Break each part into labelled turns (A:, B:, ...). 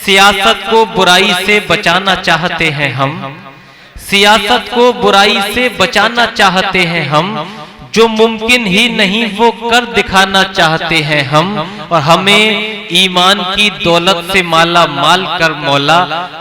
A: सियासत को बुराई से बचाना चाहते हैं हम, सियासत को बुराई से बचाना चाहते हैं हम, जो मुमकिन ही नहीं वो कर दिखाना चाहते हैं हम, और हमें ईमान की दौलत से माला माल कर मौला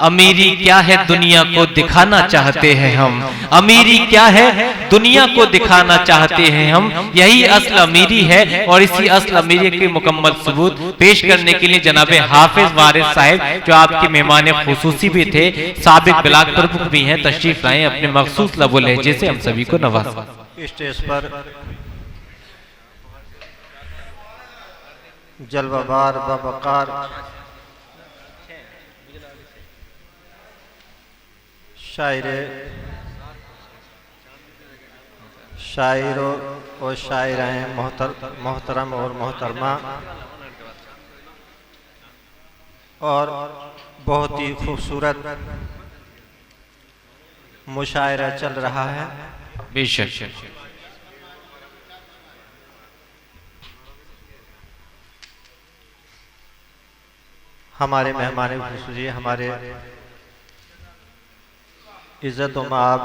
A: अमीरी क्या है दुनिया को दिखाना चाहते हैं हम, अमीरी क्या है दुनिया को दिखाना चाहते हैं हम। यही असल अमीरी है और इसी असल अमीरी के मुकम्मल सबूत पेश करने के लिए जनाबे हाफिज वारिस साहब जो आपके मेहमान खुसूसी भी थे, साबिक ब्लाक प्रमुख भी हैं, तशरीफ लाएं अपने मखसूस लबो लहजे से हम सभी को नवाज।
B: स्टेज पर जलवाबार बाबकार शायर और शायराएं मोहतरम और मोहतरमा, और बहुत ही खूबसूरत मुशायरा चल रहा है।
A: बेशक
B: हमारे मेहमान खुसूसी, हमारे इज्जत व माब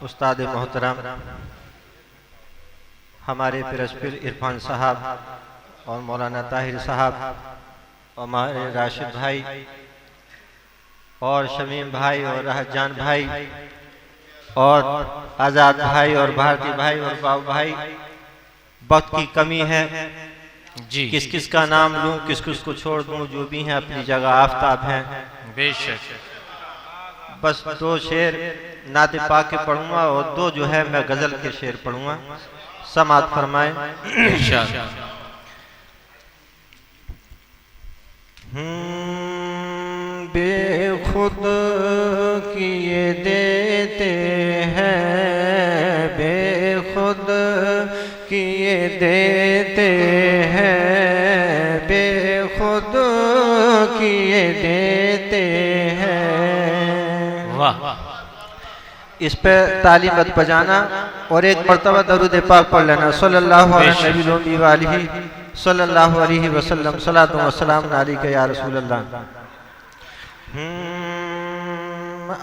B: उस्ताद मोहतरम हमारे पिरस्पिर इरफान साहब और मौलाना ताहिर साहब और हमारे राशिद भाई और शमीम भाई और राहजान भाई और आज़ाद भाई और भारती भाई और बाबू भाई, वक्त की कमी है जी, किस किस का नाम लूं किस किस को छोड़ दूं, जो भी हैं अपनी जगह आफताब हैं। बेशक बस दो शेर नाते पाक के पढ़ूंगा और दो जो है मैं गजल के शेर पढ़ूंगा, समात फरमाए। बेखुद किए देते हैं, बेखुद किए देते हैं, बेखुद किए देते हैं।
A: वाह,
B: इस पे ताली मत बजाना और एक मर्तबा दरूद पाक पढ़ लेना। सल्लल्लाहु अलैहि वसल्लम सलातु व सलाम अलैका या रसूल अल्लाह।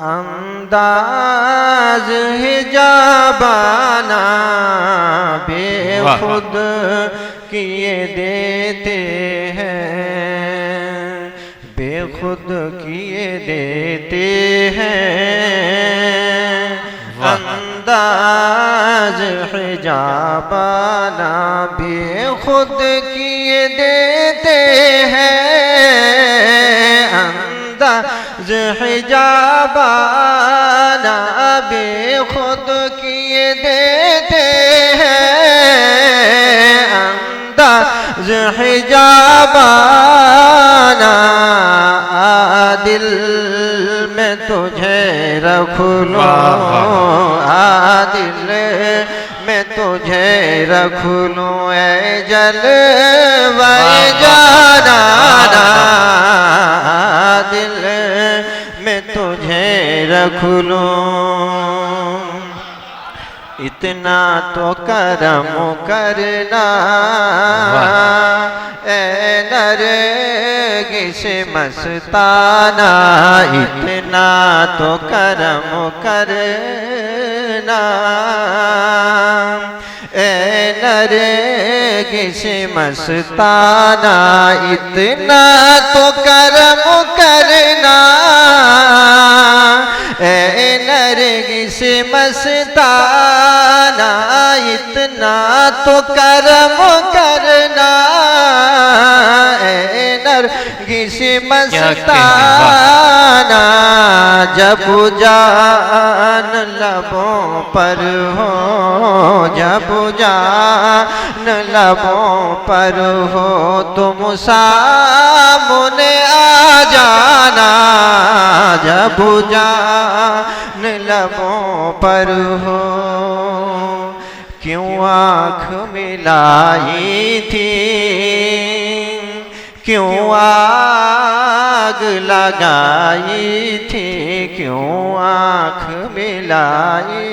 B: अंदाज हिजाबाना बेखुद किए देते हैं, बेखुद किए देते हैं। अंदाज हिजाबाना बेखुद किए देते हैं, अंदाज हिजाबाना बेखुद किए देते हैं, अंदाज हिजाबाना दिल में तुझे रख लो, दिल में तुझे रख लो ए जलवाए जाना, दिल में तुझे रख लो। इतना तो करम करना ए नरगिस मस्ताना, इतना तो करम करना ए नरगिस मस्ताना, इतना तो करम करना ए नरगिस मस्ताना, इतना तो करम करना ए नरगिस मस्ताना। जब जान लबों पर हो, जब जान लबों पर हो, तुम सामने आ जाना, जब जान लबों पर हो। क्यों आँख मिलाई थी, क्यों आग लगाई थी, क्यों आँख मिलाई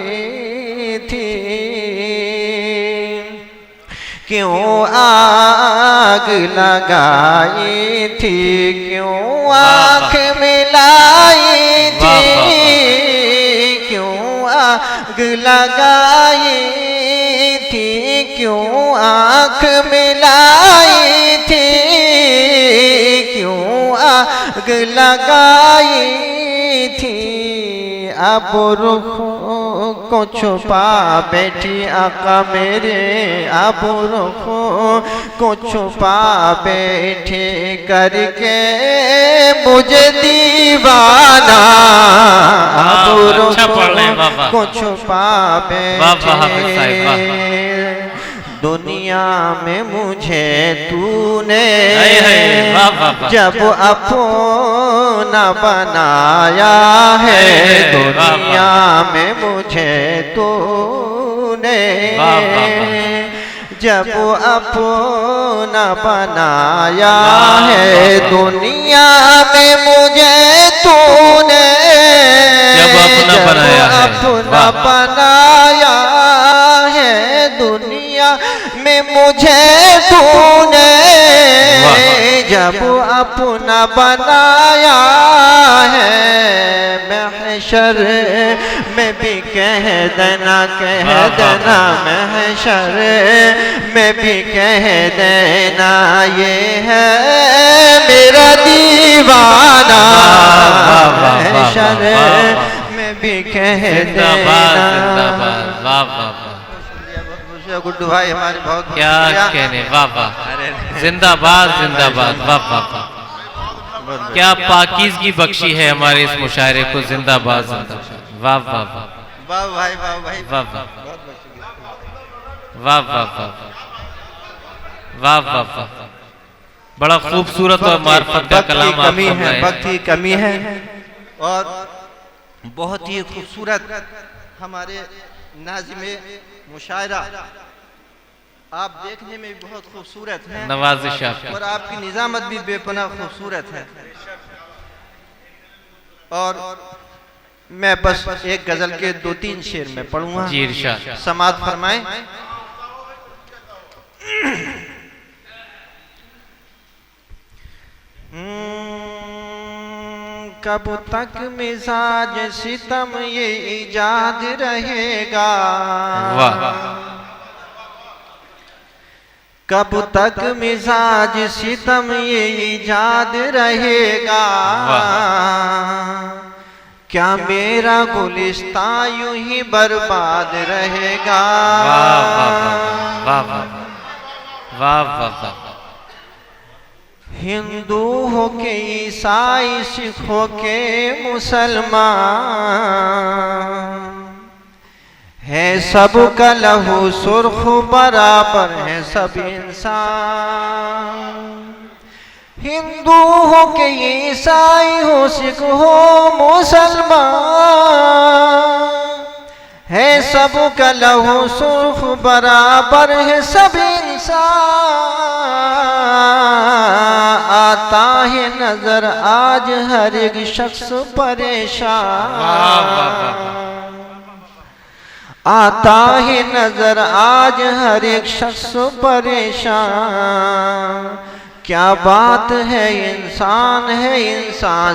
B: थी, क्यों आग आग लगाई थी, क्यों आँख मिलाई थी, क्यों आग लगाई थी, क्यों आँख मिलाई थी, क्यों आग लगाई थी। अब रुख को छुपा बैठी आका मेरे, अब रुख को छुपा बैठे करके मुझे दीवाना, अब रुख को छुपा बैठे दुनिया में मुझे तूने जब अपना बनाया है, दुनिया में मुझे तूने जब अपना बनाया है, दुनिया में मुझे तूने
A: जब अपना
B: बनाया है, दुनिया में मुझे तूने जब अपना बनाया है, महशर में भी कह देना महशर में भी कह देना, ये है मेरा दीवाना, महशर में भी कह देना। गुड्डू भाई हमारे बहुत
A: क्या कहने, वाह वाह, जिंदाबाद जिंदाबाद, वाह वाह वाह, क्या पाकीज़गी बख्शी है हमारे इस मुशायरे को, जिंदाबाद जिंदाबाद, वाह वाह वाह,
B: वाह भाई, वाह भाई,
A: वाह वाह, वाह वाह वाह, वाह वाह वाह, बड़ा खूबसूरत और मार्फत का कलाम आप
B: कमी है, वक्त की कमी है और बहुत ही खूबसूरत हमारे नाज़िमे मुशायरा, आप देखने में भी बहुत खूबसूरत हैं,
A: नवाज़िश आपकी,
B: और आपकी निजामत भी बेपनाह खूबसूरत है। और मैं बस एक गजल के 2-3 शेर में पढ़ूंगा,
A: जी इरशाद,
B: समाअत फरमाएं। कब तक मिजाज सितम ये इजाद रहेगा, कब तक मिजाज सितम ये इजाद रहेगा, क्या मेरा गुलिस्ता यूं ही बर्बाद रहेगा।
A: वाह वाह वाह वाह,
B: हिंदू हो के ईसाई, सिख हो के मुसलमान, है सबका लहू सुर्ख बराबर है सब इंसान। हिंदू हो के ईसाई हो, सिख हो मुसलमान, है सबका लहू सुर्ख बराबर है सब इंसान। आता है नजर आज हर एक शख्स परेशान, आता है नजर आज हर एक शख्स परेशान। क्या बात है इंसान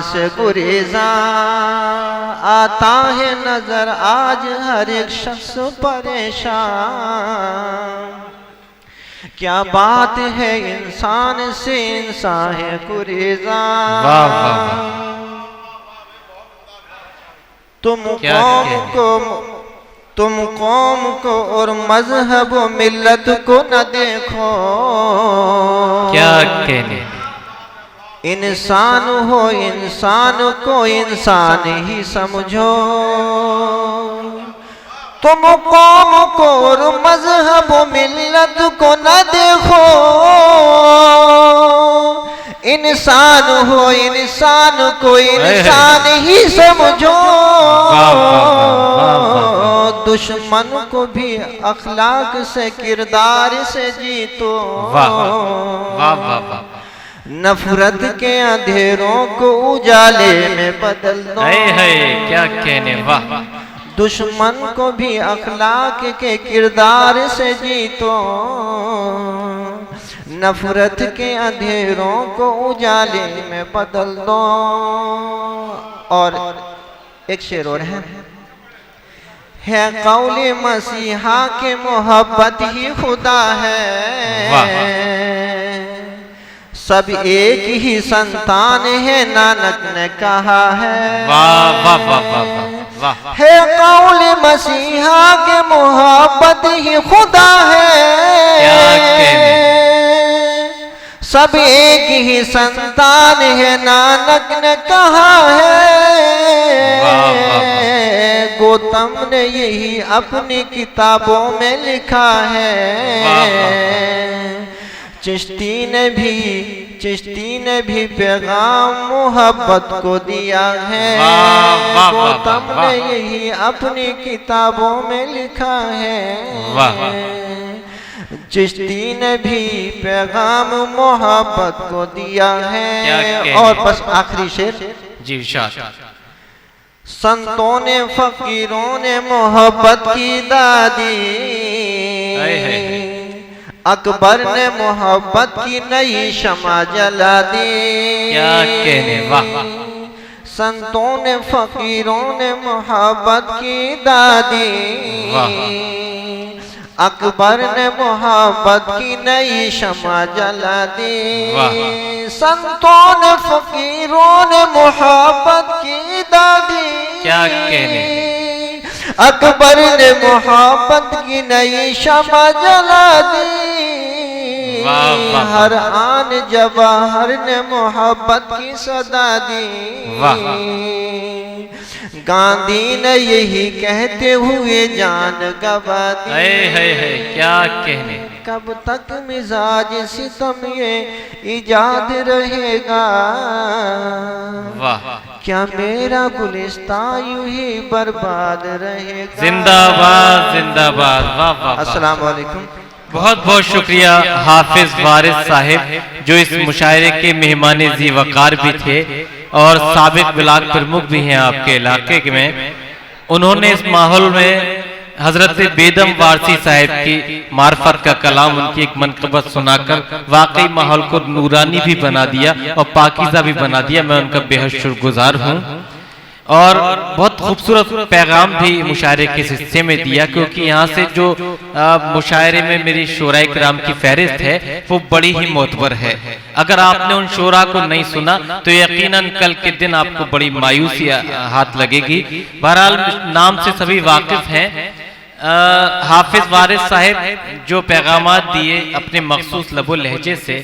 B: से गुरेज़ा, आता है नजर आज हर एक शख्स परेशान। क्या बात है इंसान से इंसान है गुरेज़ा। तुम कौम को और मजहब व मिल्लत को न देखो,
A: क्या कहने,
B: इंसान हो इंसान को इंसान ही समझो। तुम कौम को और मजहब व मिल्लत को न देखो, इंसान हो इंसान को इंसान ही समझो। दुश्मन को भी अखलाक से किरदार से जीतो, नफरत के अंधेरों को उजाले में बदल दो।
A: क्या कहने, वाह।
B: दुश्मन को भी अखलाक के किरदार से जीतो, नफरत के अंधेरों को उजाले में बदल दो। और एक शेर और है कौले मसीहा के मोहब्बत ही खुदा है, सब एक ही संतान है नानक ने कहा है।
A: वाह वाह वाह वाह वाह।
B: है कौले मसीहा के मोहब्बत ही खुदा है, सब एक ही संतान है नानक ने कहा है। गौतम ने यही अपनी किताबों में लिखा है। चिश्ती ने भी पैगाम मोहब्बत को दिया है। गौतम ने यही अपनी किताबों में लिखा है। चिश्ती ने भी पैगाम मोहब्बत को दिया है। और बस आखिरी शेर
A: जी।
B: संतों ने फकीरों ने मोहब्बत की दादी, अकबर ने मोहब्बत की नई शमा जला दी।
A: क्या कहने, वाह।
B: संतों ने फकीरों ने मोहब्बत की दादी, अकबर ने मोहब्बत की नई शमा जला दी। संतों ने फकीरों ने मोहब्बत की दादी,
A: क्या कहने,
B: अकबर ने मोहब्बत की नई शमा जला दी। हर आन जवाहर ने मोहब्बत की सदा दी। गांधी ने यही कहते हुए जान गवा दी।
A: क्या कहने,
B: कब तक मिजाज सितम ये इजाद रहेगा, क्या मेरा गुलिस्तान यूं ही बर्बाद रहेगा।
A: जिंदाबाद जिंदाबाद। वाह वाह।
B: अस्सलाम वालेकुम।
A: बहुत बहुत शुक्रिया हाफिज वारिस साहिब, जो इस मुशायरे के मेहमान जी वकार भी थे और साबिक ब्लॉक प्रमुख भी हैं आपके इलाके में। उन्होंने इस माहौल में हजरत बेदम वारसी साहिब की मार्फत का कलाम, उनकी एक मनकबत सुनाकर वाकई माहौल को नूरानी भी बना दिया और पाकीज़ा भी बना दिया। मैं उनका बेहद शुक्रगुजार हूँ। और बहुत खूबसूरत पैगाम भी मुशायरे के हिस्से में दिया, क्योंकि यहाँ से जो मुशायरे में मेरी शोराए किराम की फहरिस्त है वो बड़ी ही मोतबर है। अगर आपने उन शोरा को नहीं सुना तो यकीनन कल के दिन आपको बड़ी मायूसी हाथ लगेगी। बहरहाल नाम से सभी वाकिफ हैं। हाफिज वारिस साहिब जो पैगामात दिए अपने मखसूस लबो लहजे से,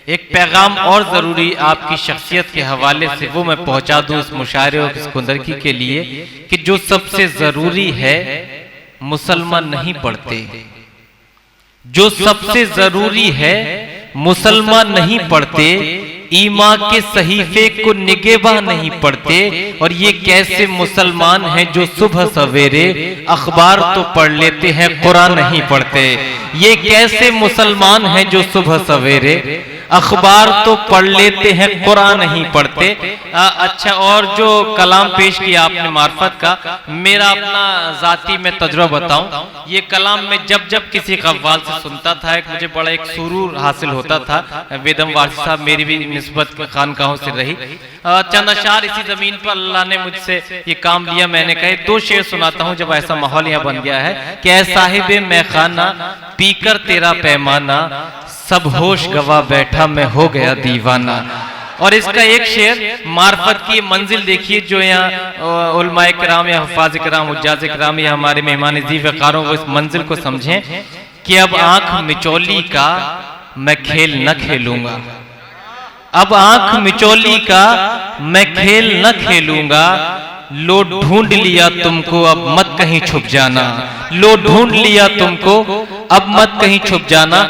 A: एक पैगाम और जरूरी आपकी शख्सियत के हवाले से वो मैं पहुंचा दूं इस मुशायरे और इस कुंदरकी के लिए कि जो सबसे जरूरी है मुसलमान नहीं पढ़ते, जो सबसे जरूरी है मुसलमान नहीं पढ़ते, ईमा के सहीफे को निगेबान नहीं पढ़ते। और ये कैसे मुसलमान हैं जो सुबह सवेरे अखबार तो पढ़ लेते हैं कुरान नहीं पढ़ते। ये कैसे मुसलमान हैं जो सुबह सवेरे अखबार तो पढ़ लेते हैं कुरान नहीं पढ़ते। अच्छा, और जो कलाम पेश किया आपने मार्फत का, मेरा अपना जाती में तजुर्बा बताऊं, ये कलाम में जब जब किसी कव्वाल से सुनता था मुझे बड़ा एक सुरूर हासिल होता था। बेदम वारसी साहब मेरी भी निस्बत खानकाहों से रही। चंद अशार इसी जमीन पर अल्लाह ने मुझसे ये काम लिया। मैंने कहे 2 शेर सुनाता हूँ जब ऐसा माहौल यहाँ बन गया है कि ऐ साहिबे मैं खाना पीकर तेरा पैमाना, सब होश गवा बैठा मैं हो गया दीवाना। और इसका एक शेर मार्फत की मंजिल देखिए जो यहाँ उलमाए किराम या हुफ़ाज़ किराम हुज्जाज किराम या हमारे मेहमान जी वकारों वो इस मंजिल को समझें कि अब आंख मिचौली का मैं खेल न खेलूंगा, अब आंख मिचौली का मैं खेल न खेलूंगा। लो ढूंढ लिया तुमको अब मत कहीं छुप जाना, लो ढूंढ लिया तुमको अब मत कहीं छुप जाना।